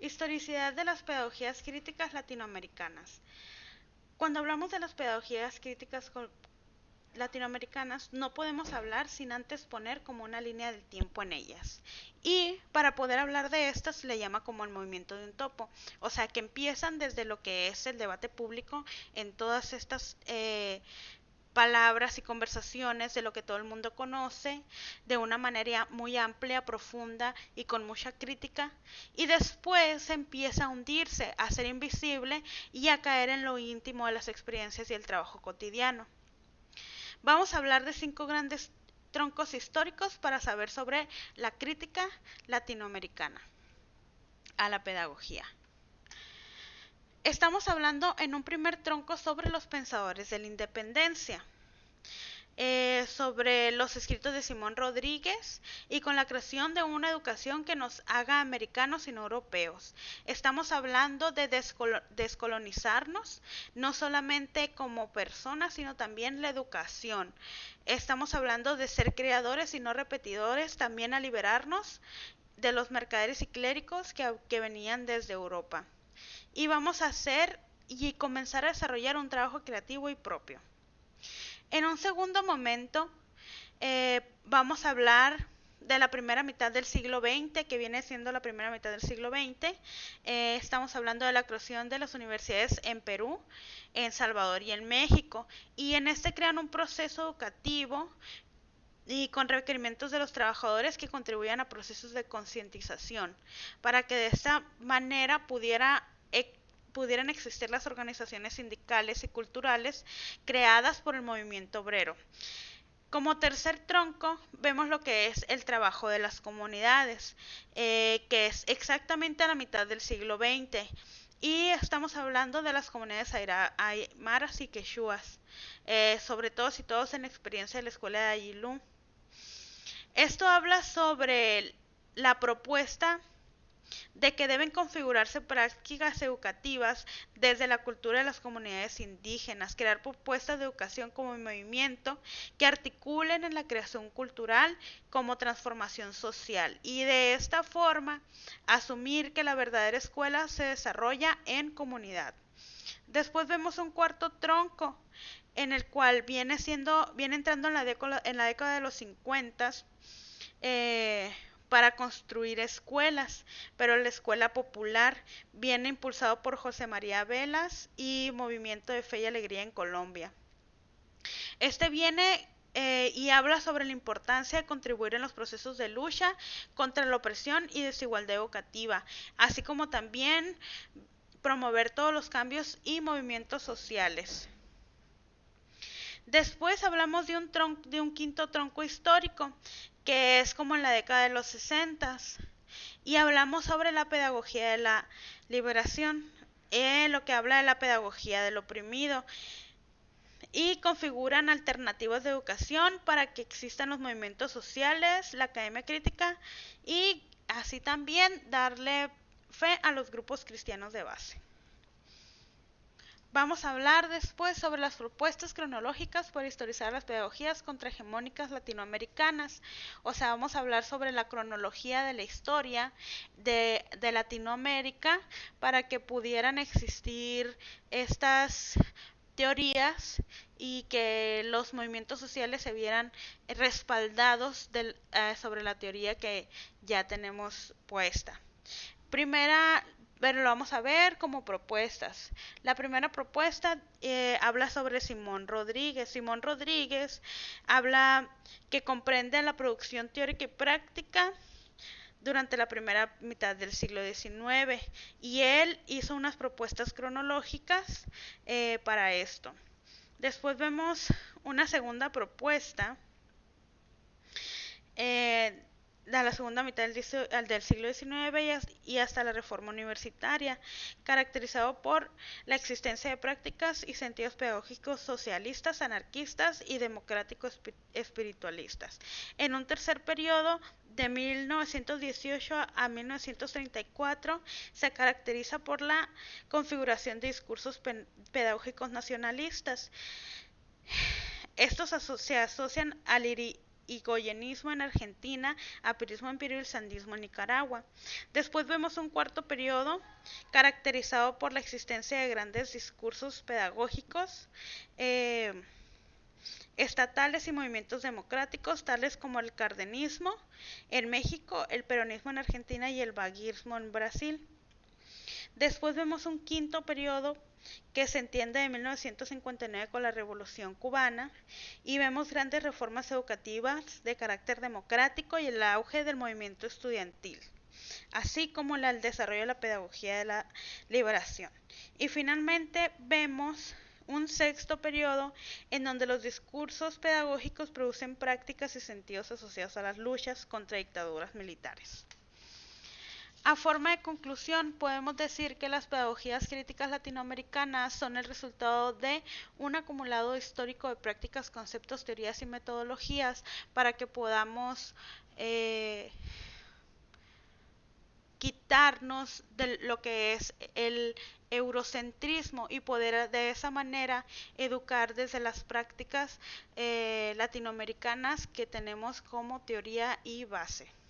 Historicidad de las pedagogías críticas latinoamericanas. Cuando hablamos de las pedagogías críticas latinoamericanas, no podemos hablar sin antes poner como una línea del tiempo en ellas. Y para poder hablar de estas se le llama como el movimiento de un topo, o sea que empiezan desde lo que es el debate público en todas estas palabras y conversaciones de lo que todo el mundo conoce de una manera muy amplia, profunda y con mucha crítica, y después empieza a hundirse, a ser invisible y a caer en lo íntimo de las experiencias y el trabajo cotidiano. Vamos a hablar de 5 grandes troncos históricos para saber sobre la crítica latinoamericana a la pedagogía. Estamos hablando en un primer tronco sobre los pensadores de la independencia. Sobre los escritos de Simón Rodríguez y con la creación de una educación que nos haga americanos y no europeos. Estamos hablando de descolonizarnos, no solamente como personas, sino también la educación. Estamos hablando de ser creadores y no repetidores, también a liberarnos de los mercaderes y clérigos que venían desde Europa. Y vamos a hacer y comenzar a desarrollar un trabajo creativo y propio. En un segundo momento vamos a hablar de la primera mitad del siglo XX, que viene siendo la primera mitad del siglo XX. Estamos hablando de la creación de las universidades en Perú, en Salvador y en México. Y en este crean un proceso educativo y con requerimientos de los trabajadores que contribuyan a procesos de concientización, para que de esta manera pudieran existir las organizaciones sindicales y culturales creadas por el movimiento obrero. Como tercer tronco vemos lo que es el trabajo de las comunidades, que es exactamente a la mitad del siglo XX. Y estamos hablando de las comunidades aymaras y quechuas, sobre todo situados en experiencia de la escuela de Ayilú. Esto habla sobre la propuesta de que deben configurarse prácticas educativas desde la cultura de las comunidades indígenas, crear propuestas de educación como movimiento que articulen en la creación cultural como transformación social y de esta forma asumir que la verdadera escuela se desarrolla en comunidad. Después vemos un cuarto tronco en el cual viene entrando en la década de los 50 para construir escuelas, pero la escuela popular viene impulsado por José María Velas y Movimiento de Fe y Alegría en Colombia. Este viene y habla sobre la importancia de contribuir en los procesos de lucha contra la opresión y desigualdad educativa, así como también promover todos los cambios y movimientos sociales. Después hablamos de un quinto tronco histórico, que es como en la década de los 60, y hablamos sobre la pedagogía de la liberación, lo que habla de la pedagogía del oprimido, y configuran alternativas de educación para que existan los movimientos sociales, la academia crítica, y así también darle fe a los grupos cristianos de base. Vamos a hablar después sobre las propuestas cronológicas para historizar las pedagogías contrahegemónicas latinoamericanas. O sea, vamos a hablar sobre la cronología de la historia de Latinoamérica para que pudieran existir estas teorías y que los movimientos sociales se vieran respaldados sobre la teoría que ya tenemos puesta. Pero lo vamos a ver como propuestas. La primera propuesta habla sobre Simón Rodríguez. Simón Rodríguez habla que comprende la producción teórica y práctica durante la primera mitad del siglo XIX y él hizo unas propuestas cronológicas para esto. Después vemos una segunda propuesta de la segunda mitad del siglo XIX y hasta la reforma universitaria, caracterizado por la existencia de prácticas y sentidos pedagógicos socialistas, anarquistas y democráticos espiritualistas. En un tercer periodo, de 1918 a 1934, se caracteriza por la configuración de discursos pedagógicos nacionalistas. Estos se asocian al higoyenismo en Argentina, aperismo, empirio y sandismo en Nicaragua. Después vemos un cuarto periodo caracterizado por la existencia de grandes discursos pedagógicos estatales y movimientos democráticos tales como el cardenismo en México, el peronismo en Argentina y el baguismo en Brasil. Después vemos un quinto periodo que se entiende de 1959 con la Revolución Cubana y vemos grandes reformas educativas de carácter democrático y el auge del movimiento estudiantil, así como el desarrollo de la pedagogía de la liberación. Y finalmente vemos un sexto periodo en donde los discursos pedagógicos producen prácticas y sentidos asociados a las luchas contra dictaduras militares. A forma de conclusión, podemos decir que las pedagogías críticas latinoamericanas son el resultado de un acumulado histórico de prácticas, conceptos, teorías y metodologías para que podamos quitarnos de lo que es el eurocentrismo y poder de esa manera educar desde las prácticas latinoamericanas que tenemos como teoría y base.